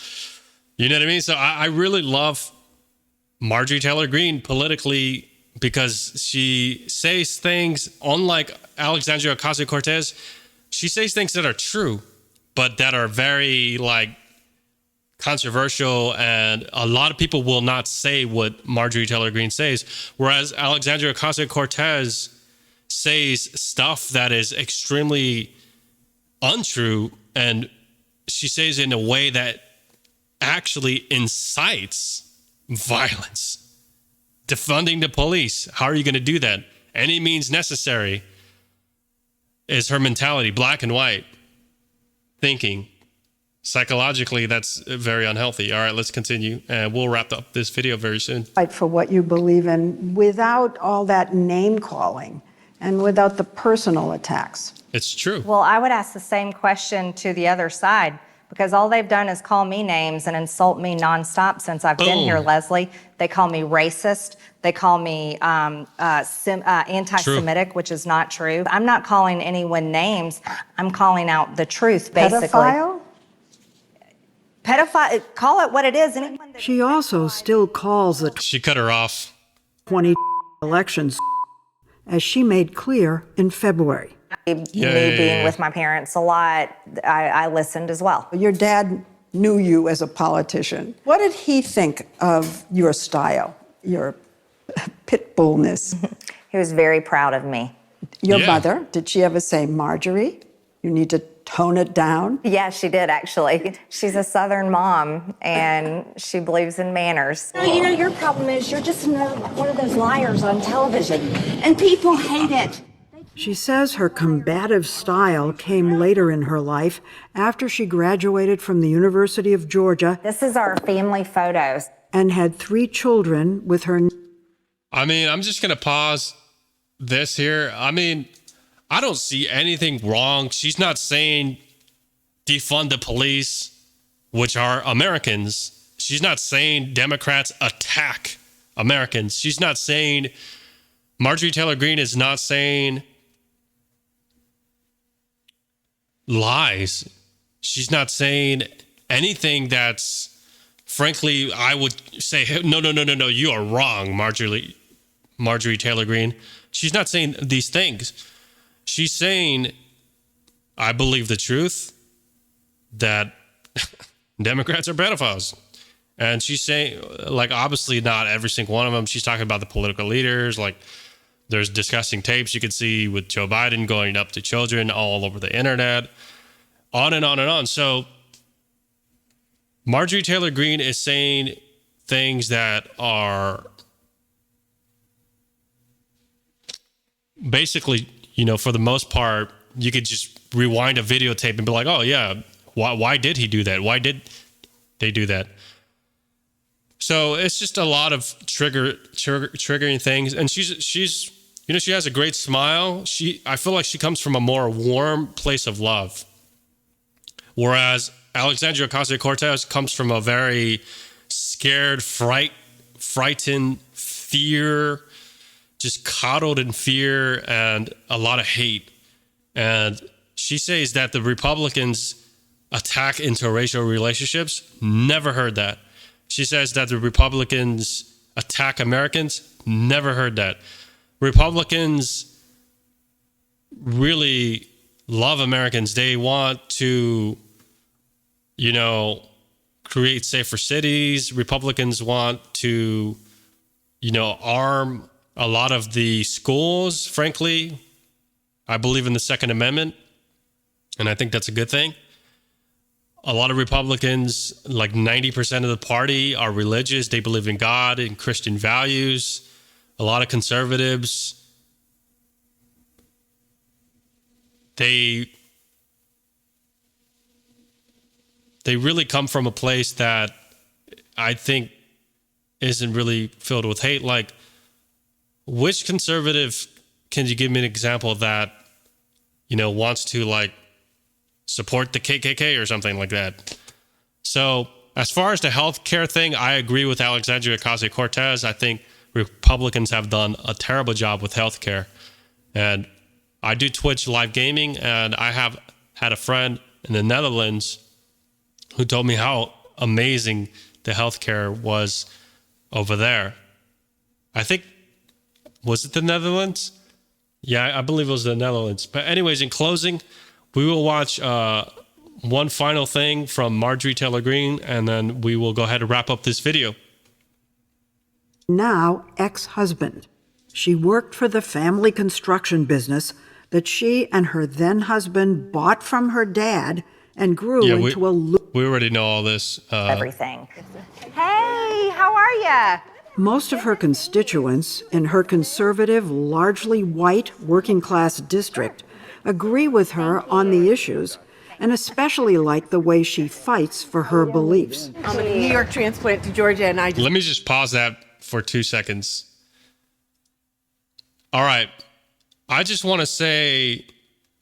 you know what I mean? So I really love Marjorie Taylor Greene politically because she says things, unlike Alexandria Ocasio-Cortez, she says things that are true, but that are very controversial, and a lot of people will not say what Marjorie Taylor Greene says, whereas Alexandria Ocasio-Cortez says stuff that is extremely untrue, and she says it in a way that actually incites violence. Defunding the police. How are you going to do that? Any means necessary is her mentality, black and white thinking. Psychologically, that's very unhealthy. All right, let's continue, and we'll wrap up this video very soon. Fight for what you believe in without all that name calling and without the personal attacks. It's true. Well, I would ask the same question to the other side, because all they've done is call me names and insult me nonstop since I've been here, Leslie. They call me racist. They call me anti-Semitic, which is not true. I'm not calling anyone names. I'm calling out the truth, basically. Pedophile? Pedophile, call it what it is. She also still calls the She cut her off. 20 elections, as she made clear in February. Me being with my parents a lot, I listened as well. Your dad knew you as a politician. What did he think of your style, your pit bullness? He was very proud of me. Your mother, did she ever say, Marjorie, you need to tone it down? Yeah, she did, actually. She's a Southern mom, and she believes in manners. You know, your problem is you're just one of those liars on television, and people hate it. She says her combative style came later in her life after she graduated from the University of Georgia. This is our family photos. And had 3 children with her. I'm just going to pause this here. I don't see anything wrong. She's not saying defund the police, which are Americans. She's not saying Democrats attack Americans. She's not saying, Marjorie Taylor Greene is not saying lies. She's not saying anything that's, frankly, I would say, no, you are wrong, Marjorie Taylor Greene. She's not saying these things. She's saying, I believe the truth that Democrats are pedophiles. And she's saying, obviously not every single one of them. She's talking about the political leaders. There's disgusting tapes you could see with Joe Biden going up to children all over the internet, on and on and on. So Marjorie Taylor Greene is saying things that are basically, for the most part, you could just rewind a videotape and be like, oh yeah, why did he do that? Why did they do that? So it's just a lot of triggering things. And she's she has a great smile. I feel like she comes from a more warm place of love. Whereas Alexandria Ocasio-Cortez comes from a very scared, frightened, fear, just coddled in fear and a lot of hate. And she says that the Republicans attack interracial relationships. Never heard that. She says that the Republicans attack Americans. Never heard that. Republicans really love Americans. They want to, create safer cities. Republicans want to, arm a lot of the schools, frankly. I believe in the Second Amendment, and I think that's a good thing. A lot of Republicans, like 90% of the party, are religious. They believe in God and Christian values. A lot of conservatives, they really come from a place that I think isn't really filled with hate. Like, which conservative can you give me an example that, you know, wants to like support the KKK or something like that? So as far as the healthcare thing, I agree with Alexandria Ocasio-Cortez. I think Republicans have done a terrible job with healthcare. And I do Twitch live gaming, and I have had a friend in the Netherlands who told me how amazing the healthcare was over there. I think, was it the Netherlands? Yeah, I believe it was the Netherlands. But anyways, in closing, we will watch one final thing from Marjorie Taylor Greene, and then we will go ahead and wrap up this video. Now ex-husband. She worked for the family construction business that she and her then-husband bought from her dad and grew into a... We already know all this. Everything. Hey, how are ya? Most of her constituents in her conservative, largely white, working-class district agree with her on the issues and especially like the way she fights for her beliefs. I'm a New York transplant to Georgia, and I just... Let me just pause that for 2 seconds. All right. I just want to say,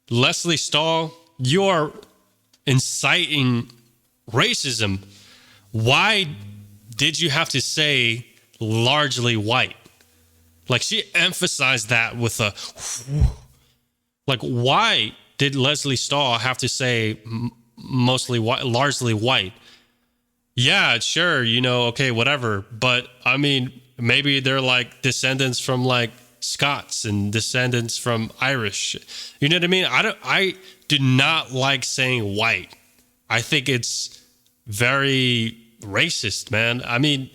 Lesley Stahl, you are inciting racism. Why did you have to say largely white? Like, she emphasized that with a... Like, why did Lesley Stahl have to say mostly white, largely white? Yeah, sure, you know, okay, whatever. But, I mean, maybe they're, like, descendants from, like, Scots and descendants from Irish. You know what I mean? I do not like saying white. I think it's very racist, man. I mean,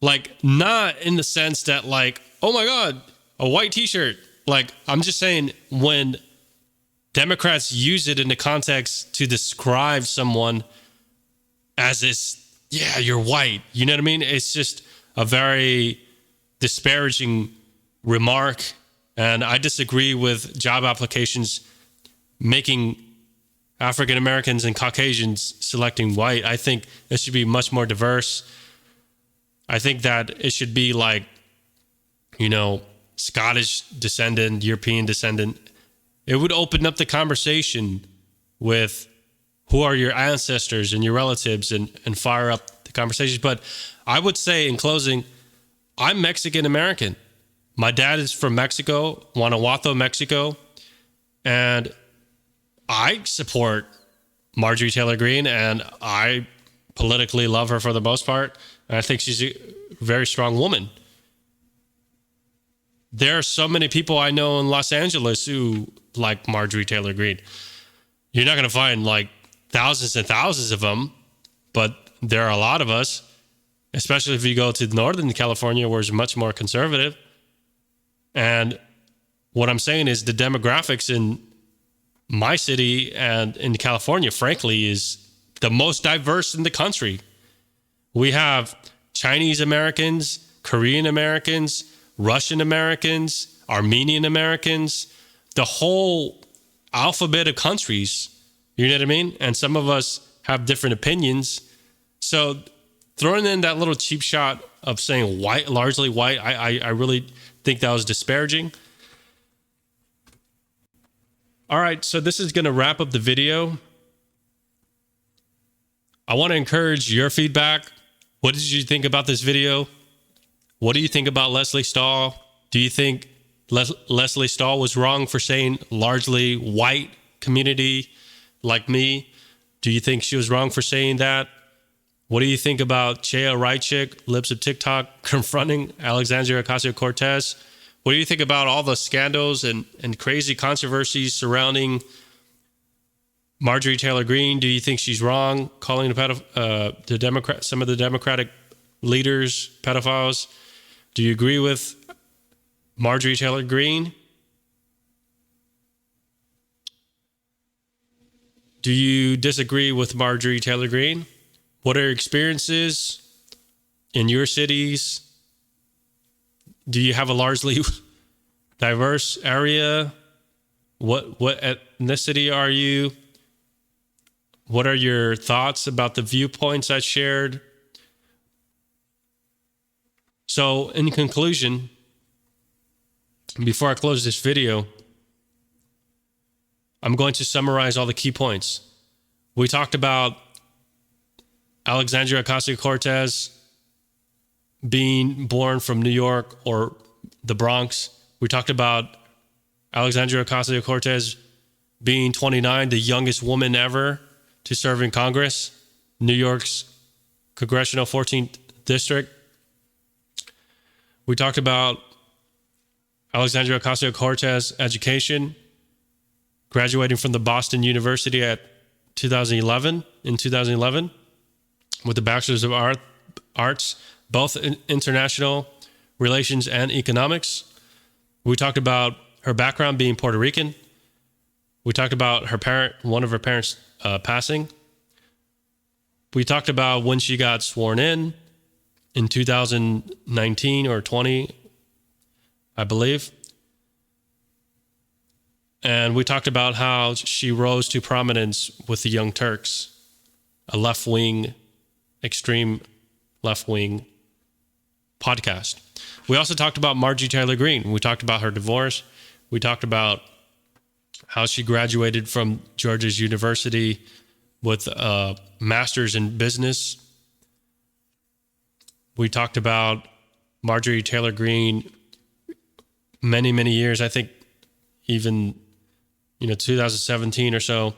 like, not in the sense that, like, oh my God, a white t-shirt. Like, I'm just saying, when Democrats use it in the context to describe someone as this, yeah, you're white. You know what I mean? It's just a very disparaging remark. And I disagree with job applications making African Americans and Caucasians selecting white. I think it should be much more diverse. I think that it should be like, you know, Scottish descendant, European descendant. It would open up the conversation with who are your ancestors and your relatives and fire up the conversations. But I would say in closing, I'm Mexican American. My dad is from Mexico, Guanajuato, Mexico. And I support Marjorie Taylor Greene, and I politically love her for the most part. And I think she's a very strong woman. There are so many people I know in Los Angeles who like Marjorie Taylor Greene. You're not going to find like thousands and thousands of them, but there are a lot of us, especially if you go to Northern California, where it's much more conservative. And what I'm saying is the demographics in my city and in California, frankly, is the most diverse in the country. We have Chinese Americans, Korean Americans, Russian Americans, Armenian Americans, the whole alphabet of countries. You know what I mean? And some of us have different opinions. So throwing in that little cheap shot of saying white, largely white, I really think that was disparaging. All right, so this is going to wrap up the video. I want to encourage your feedback. What did you think about this video? What do you think about Lesley Stahl? Do you think Lesley Stahl was wrong for saying largely white community like me? Do you think she was wrong for saying that? What do you think about Chea Rychik, Lips of TikTok, confronting Alexandria Ocasio-Cortez? What do you think about all the scandals and crazy controversies surrounding Marjorie Taylor Greene? Do you think she's wrong calling some of the Democratic leaders pedophiles? Do you agree with Marjorie Taylor Greene? Do you disagree with Marjorie Taylor Greene? What are your experiences in your cities? Do you have a largely diverse area? What ethnicity are you? What are your thoughts about the viewpoints I shared? So, in conclusion, before I close this video, I'm going to summarize all the key points. We talked about Alexandria Ocasio-Cortez being born from New York or the Bronx. We talked about Alexandria Ocasio-Cortez being 29, the youngest woman ever to serve in Congress, New York's Congressional 14th District. We talked about Alexandria Ocasio-Cortez education, graduating from the Boston University in 2011, with a Bachelor's of Arts, both in international relations and economics. We talked about her background being Puerto Rican. We talked about one of her parents passing. We talked about when she got sworn in 2019 or 20, I believe. And we talked about how she rose to prominence with the Young Turks, a left-wing, extreme left-wing podcast. We also talked about Marjorie Taylor Greene. We talked about her divorce. We talked about how she graduated from Georgia's University with a master's in business. We talked about Marjorie Taylor Greene many, many years, I think even 2017 or so,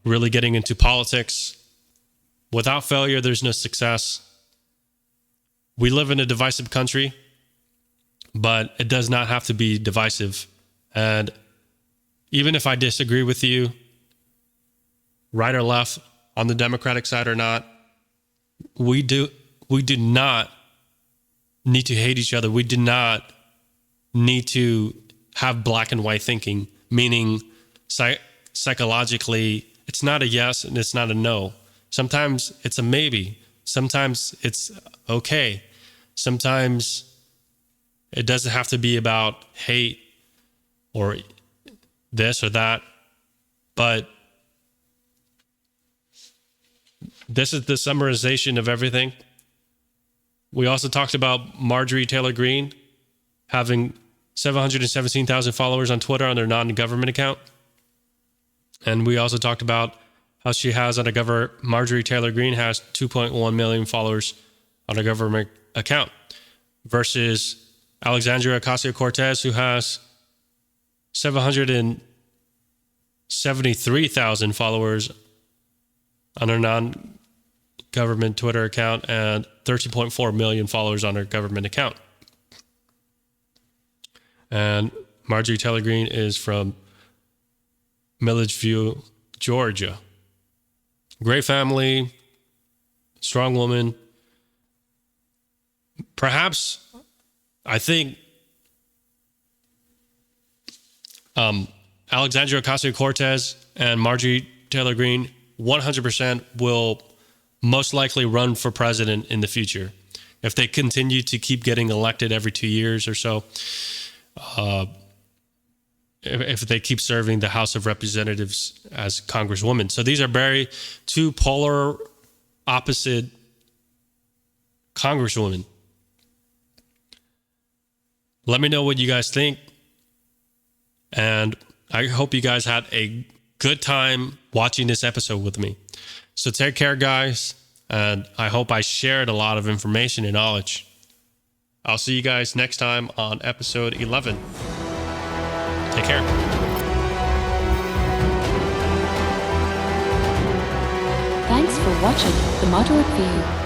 really getting into politics. Without failure, there's no success. We live in a divisive country, but it does not have to be divisive. And even if I disagree with you, right or left, on the Democratic side or not, we do not need to hate each other. We do not need to have black and white thinking, meaning psychologically, it's not a yes and it's not a no. Sometimes it's a maybe. Sometimes it's okay. Sometimes it doesn't have to be about hate or this or that. But this is the summarization of everything. We also talked about Marjorie Taylor Greene having 717,000 followers on Twitter on their non-government account. And we also talked about how she has on a Marjorie Taylor Greene has 2.1 million followers on a government account versus Alexandria Ocasio-Cortez, who has 773,000 followers on her non-government Twitter account and 13.4 million followers on her government account. And Marjorie Taylor Greene is from Milledgeville, Georgia. Great family, strong woman. Perhaps, I think, Alexandria Ocasio-Cortez and Marjorie Taylor Greene 100% will most likely run for president in the future if they continue to keep getting elected every 2 years or so. If they keep serving the House of Representatives as Congresswomen. So these are very two polar opposite Congresswomen. Let me know what you guys think. And I hope you guys had a good time watching this episode with me. So take care, guys. And I hope I shared a lot of information and knowledge. I'll see you guys next time on episode 11. Take care. Thanks for watching The Moderate View.